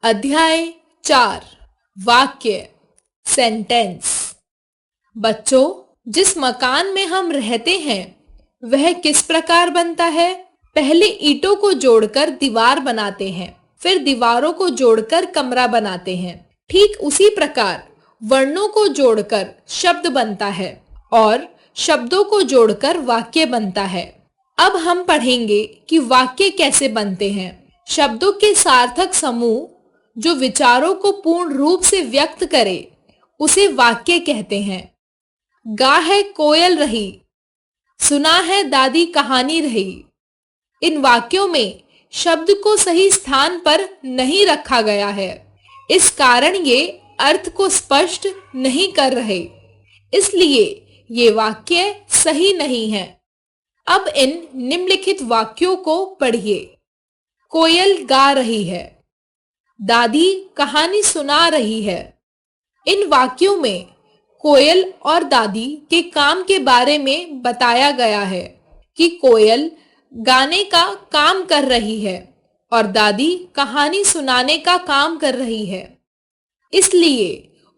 अध्याय 4 वाक्य सेंटेंस। बच्चों, जिस मकान में हम रहते हैं वह किस प्रकार बनता है? पहले ईंटों को जोड़कर दीवार बनाते हैं, फिर दीवारों को जोड़कर कमरा बनाते हैं। ठीक उसी प्रकार वर्णों को जोड़कर शब्द बनता है और शब्दों को जोड़कर वाक्य बनता है। अब हम पढ़ेंगे कि वाक्य कैसे बनते हैं। शब्दों के सार्थक समूह जो विचारों को पूर्ण रूप से व्यक्त करे उसे वाक्य कहते हैं। गा है कोयल रही, सुना है दादी कहानी रही। इन वाक्यों में शब्द को सही स्थान पर नहीं रखा गया है, इस कारण ये अर्थ को स्पष्ट नहीं कर रहे, इसलिए ये वाक्य सही नहीं है। अब इन निम्नलिखित वाक्यों को पढ़िए। कोयल गा रही है, दादी कहानी सुना रही है। इन वाक्यों में कोयल और दादी के काम के बारे में बताया गया है कि कोयल गाने का काम कर रही है और दादी कहानी सुनाने का काम कर रही है। इसलिए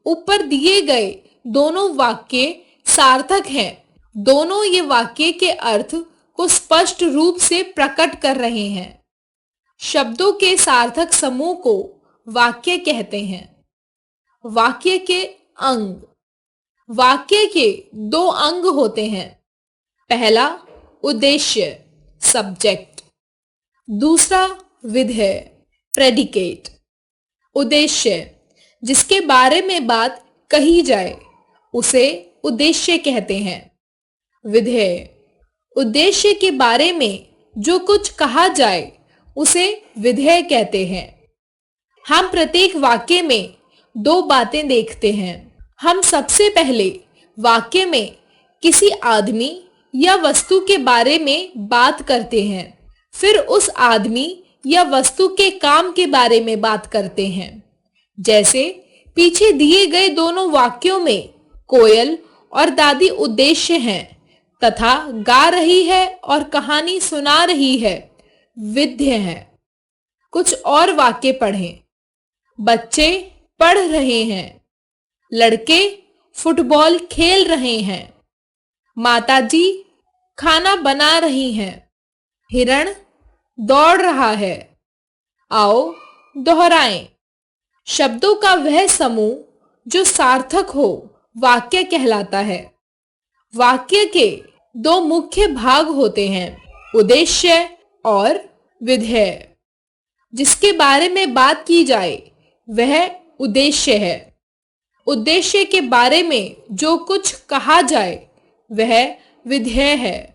ऊपर दिए गए दोनों वाक्य सार्थक हैं। दोनों ये वाक्य के अर्थ को स्पष्ट रूप से प्रकट कर रहे हैं। शब्दों के सार्थक समूह को वाक्य कहते हैं। वाक्य के अंग। वाक्य के दो अंग होते हैं। पहला उद्देश्य सब्जेक्ट, दूसरा विधेय प्रेडिकेट। उद्देश्य जिसके बारे में बात कही जाए उसे उद्देश्य कहते हैं। विधेय उद्देश्य के बारे में जो कुछ कहा जाए उसे विधेय कहते हैं। हम प्रत्येक वाक्य में दो बातें देखते हैं। हम सबसे पहले वाक्य में किसी आदमी या वस्तु के बारे में बात करते हैं, फिर उस आदमी या वस्तु के काम के बारे में बात करते हैं। जैसे पीछे दिए गए दोनों वाक्यों में कोयल और दादी उद्देश्य हैं तथा गा रही है और कहानी सुना रही है विधेय है। कुछ और वाक्य पढ़ें। बच्चे पढ़ रहे हैं, लड़के फुटबॉल खेल रहे हैं, माताजी खाना बना रही हैं, हिरण दौड़ रहा है। आओ दोहराएं। शब्दों का वह समूह जो सार्थक हो वाक्य कहलाता है। वाक्य के दो मुख्य भाग होते हैं, उद्देश्य और विधेय। जिसके बारे में बात की जाए वह उद्देश्य है। उद्देश्य के बारे में जो कुछ कहा जाए वह विधेय है।